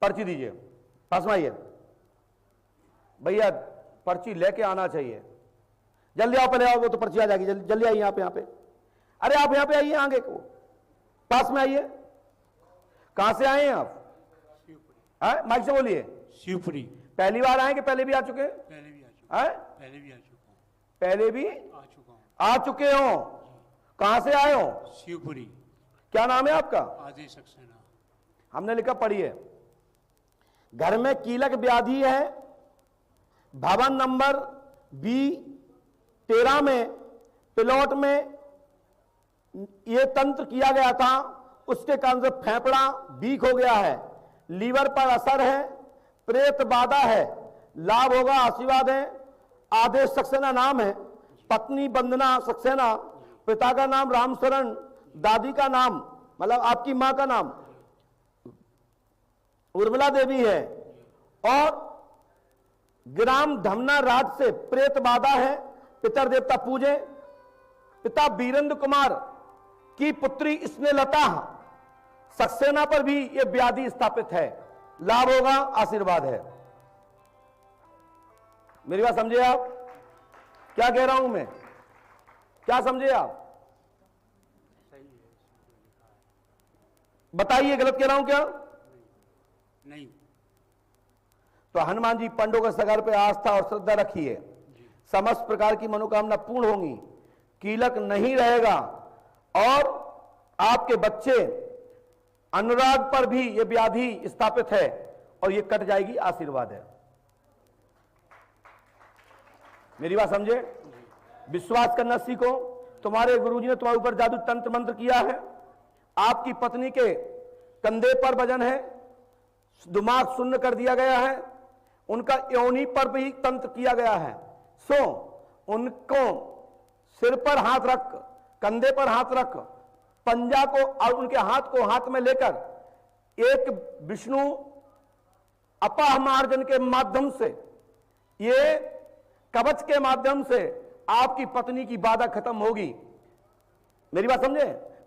पर्ची दीजिए, पास में आइए भैया, पर्ची लेके आना चाहिए। जल्दी आओ, पहले आओ, वो तो पर्ची आ जाएगी। जल्दी जल्दी आइए यहाँ पे। अरे आप यहाँ पे आइए, आगे को पास में आइए। कहां से आए हैं आप? माइक से बोलिए। शिवपुरी। पहली बार आए कि पहले भी आ चुके हैं? पहले भी आ चुका हूं। पहले भी आ चुका हूं। पहले भी आ चुका हूं। आ चुके हो? कहां से आए हो? शिवपुरी। क्या नाम है आपका? आदेश सक्सेना। हमने लिखा, पढ़िए। घर में कीलक व्याधि है, भवन नंबर B13 में प्लॉट में यह तंत्र किया गया था, उसके कारण से फेफड़ा वीक हो गया है, लीवर पर असर है, प्रेत बाधा है, लाभ होगा, आशीर्वाद है। आदेश सक्सेना नाम है, पत्नी वंदना सक्सेना, पिता का नाम रामशरण, दादी का नाम मतलब आपकी मां का नाम उर्मिला देवी है, और ग्राम धमना राज से प्रेत बाधा है, पितर देवता पूजे। पिता वीरेंद्र कुमार की पुत्री स्नेहलता सक्सेना पर भी यह व्याधि स्थापित है, लाभ होगा, आशीर्वाद है। मेरी बात समझे आप? क्या कह रहा हूं मैं? क्या समझे आप? बताइए, गलत कह रहा हूं क्या? नहीं। तो हनुमान जी पंडों के सगर पे आस्था और श्रद्धा रखिए, समस्त प्रकार की मनोकामना पूर्ण होंगी, कीलक नहीं रहेगा, और आपके बच्चे अनुराग पर भी यह व्याधि स्थापित है और यह कट जाएगी, आशीर्वाद है। मेरी बात समझे? विश्वास करना सीखो। तुम्हारे गुरुजी ने तुम्हारे ऊपर जादू तंत्र मंत्र किया है, आपकी पत्नी के कंधे पर वजन है, दिमाग शून्य कर दिया गया है, उनका योनि पर भी तंत्र किया गया है। सो उनको सिर पर हाथ रख, कंधे पर हाथ रख, पंजा को और उनके हाथ को हाथ में लेकर एक विष्णु अपहमार्जन के माध्यम से, ये कवच के माध्यम से आपकी पत्नी की बाधा खत्म होगी। मेरी बात समझे?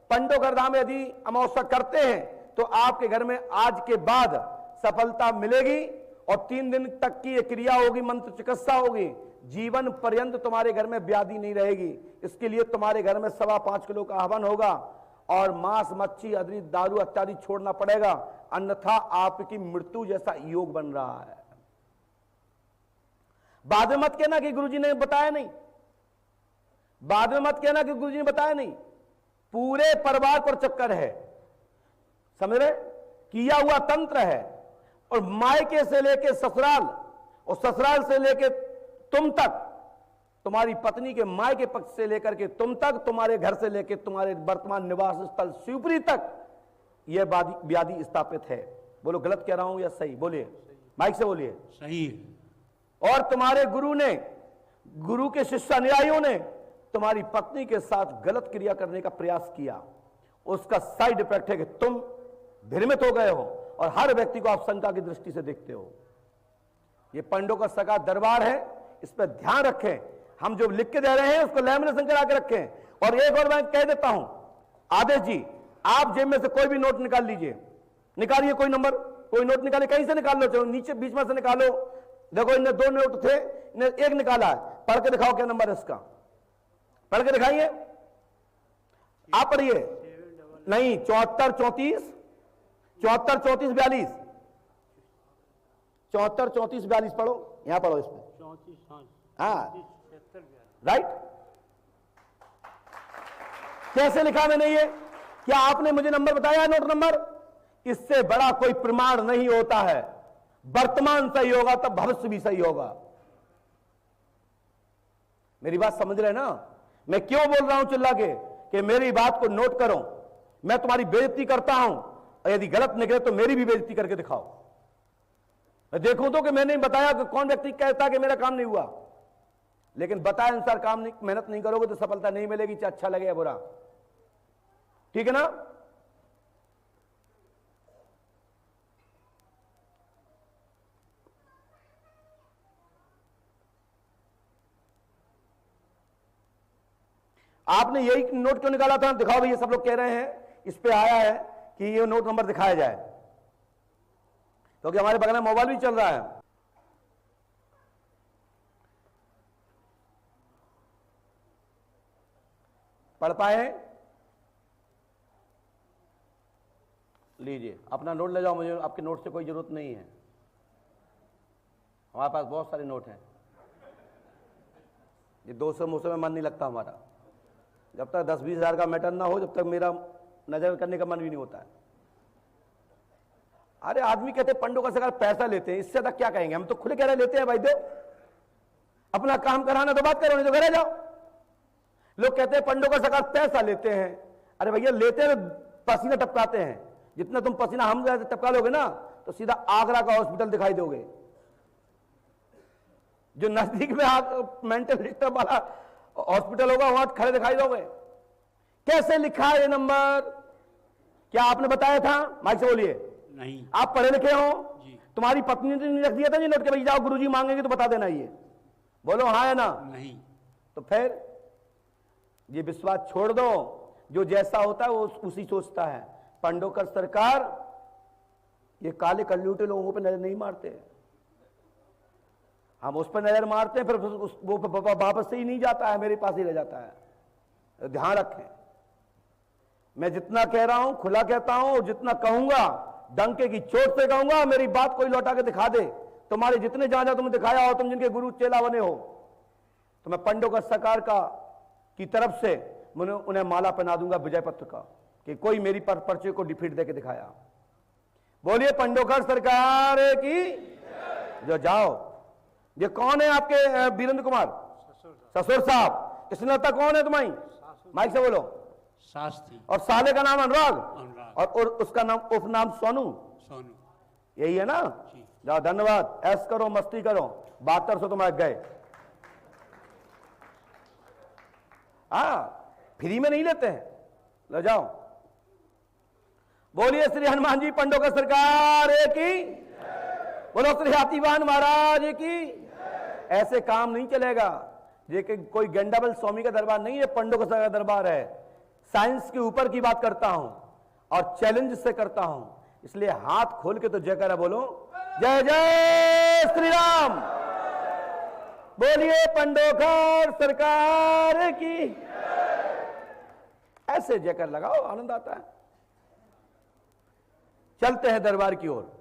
पंडोगरदा में यदि अमावस्या करते हैं तो आपके घर में आज के बाद सफलता मिलेगी, और 3 दिन तक की यह क्रिया होगी, मंत्र चिकित्सा होगी, जीवन पर्यंत तुम्हारे घर में व्याधि नहीं रहेगी। इसके लिए तुम्हारे घर में 5.25 किलो का हवन होगा, और मांस, मच्छी, अदरी, दारू इत्यादि छोड़ना पड़ेगा, अन्यथा आपकी मृत्यु जैसा योग बन रहा है। बाद में मत कहना कि गुरुजी ने बताया नहीं, बाद में मत कहना कि गुरुजी ने बताया नहीं। पूरे परिवार पर चक्कर है, समझ रहे? किया हुआ तंत्र है, और मायके से लेके ससुराल, और ससुराल से लेके तुम तक, तुम्हारी पत्नी के मायके पक्ष से लेकर के तुम तक, तुम्हारे घर से लेके तुम्हारे वर्तमान निवास स्थल शिवपुरी तक यह व्याधि स्थापित है। बोलो, गलत कह रहा हूं या सही? बोलिए, माइक से बोलिए। सही है। और तुम्हारे गुरु ने, गुरु के शिष्य अनुयायियों ने तुम्हारी पत्नी के साथ गलत क्रिया करने का प्रयास किया, उसका साइड इफेक्ट है कि तुम भ्रमित हो गए हो, और हर व्यक्ति को आप शंका की दृष्टि से देखते हो। यह पंडों का सगा दरबार है, इस पर ध्यान रखें। हम जो लिख के दे रहे हैं उसको लैमिनेशन करा के रखें। और एक और मैं कह देता हूं, आदेश जी, आप जेब में से कोई भी नोट निकाल लीजिए, निकालिए कोई नंबर, कोई नोट निकालिए, कहीं से निकाल लो, चाहे नीचे बीच में से निकालो। देखो, इनने 2 नोट थे, इन्हें एक निकाला है, पढ़ के दिखाओ क्या नंबर है इसका, पढ़ के दिखाइए। आप पढ़िए। नहीं, 74 34 74 34 42 74 34 42 पढ़ो, यहां पढ़ो इसमें। 34 हाँ, राइट। कैसे लिखा मैंने ये? क्या आपने मुझे नंबर बताया, नोट नंबर? इससे बड़ा कोई प्रमाण नहीं होता है। वर्तमान सही होगा तब भविष्य भी सही होगा। मेरी बात समझ रहे ना? मैं क्यों बोल रहा हूं चिल्ला के कि मेरी बात को नोट करो। मैं तुम्हारी बेइज्जती करता हूं, और यदि गलत निकले तो मेरी भी बेइज्जती करके दिखाओ। मैं देखूं तो कि मैंने बताया कि कौन व्यक्ति कहता कि मेरा काम नहीं हुआ, लेकिन बताए अनुसार काम नहीं, मेहनत नहीं करोगे तो सफलता नहीं मिलेगी, चाहे अच्छा लगे या बुरा। ठीक है ना? आपने यही नोट क्यों निकाला था? दिखाओ भैया, सब लोग कह रहे हैं, इस पे आया है कि ये नोट नंबर दिखाया जाए। क्योंकि हमारे बगल में मोबाइल भी चल रहा है। पढ़ पाए? लीजिए अपना नोट ले जाओ, मुझे आपके नोट से कोई जरूरत नहीं है, हमारे पास बहुत सारे नोट हैं। ये 200 में मन नहीं लगता हमारा, जब तक 10-20 हज़ार का मैटर ना हो, जब तक मेरा नजर करने का मन भी नहीं होता है। अरे आदमी कहते पंडों का सरकार पैसा लेते हैं, इससे ज्यादा क्या कहेंगे? हम तो खुले कह रहे लेते हैं भाई, दो अपना काम कराना तो बात करो, नहीं तो घर जाओ। लोग कहते हैं पंडों का सरकार पैसा लेते हैं। अरे भैया लेते हैं, पसीना टपकाते हैं। जितना तुम पसीना हम टपका लोगे ना तो सीधा आगरा का हॉस्पिटल दिखाई दोगे, जो नजदीक में मेंटल डिस्टर्ब वाला हॉस्पिटल होगा वहां खड़े दिखाई दोगे। कैसे लिखा है ये नंबर? क्या आपने बताया था? माइक से बोलिए। नहीं। आप पढ़े लिखे हो? जी। तुम्हारी पत्नी ने नहीं रख दिया था जी नोट के, भाई जाओ गुरुजी मांगेंगे तो बता देना, ये बोलो हाँ है ना? नहीं। तो फिर ये विश्वास छोड़ दो, जो जैसा होता है वो उसी सोचता है। पंडोकर सरकार ये काले कल्लूटे लोगों पे नजर नहीं मारते, हम उस पर नजर मारते हैं, फिर वो वापस से ही नहीं जाता है, मेरे पास ही रह जाता है। ध्यान रखें, मैं जितना कह रहा हूं खुला कहता हूं, और जितना कहूंगा डंके की चोट से कहूंगा। मेरी बात कोई लौटा के दिखा दे, तुम्हारे जितने जहां तुमने दिखाया हो, तुम जिनके गुरु चेला बने हो, तो मैं पंडोकर सरकार की तरफ से उन्हें माला पहना दूंगा विजय पत्र का, कि कोई मेरी पर्चे को डिफीट देके दिखाया। बोलिए पंडोकर सरकार की। जो जाओ, ये कौन है आपके? वीरेंद्र कुमार ससुर साहब। स्नेहता कौन है तुम्हारी? माइक से बोलो। सास थी। और साले का नाम अनुराग, अनुराग। और उसका नाम उपनाम सोनू। सोनू। यही है ना? जी। जाओ, धन्यवाद। ऐस करो, मस्ती करो, 7200 तुम्हारे गए। हाँ, फ्री में नहीं लेते हैं, ले जाओ। बोलिए श्री हनुमान जी पंडोकर सरकार की। बोलो श्री हाथीवान महाराज की। ऐसे काम नहीं चलेगा। ये कि कोई गंडाबल स्वामी का दरबार नहीं है, पंडोकर सरकार का दरबार है। साइंस के ऊपर की बात करता हूं और चैलेंज से करता हूं, इसलिए हाथ खोल के तो जयकारा बोलो, जय जय श्री राम। बोलिए पंडोकर सरकार की। ऐसे जयकार लगाओ, आनंद आता है। चलते हैं दरबार की ओर।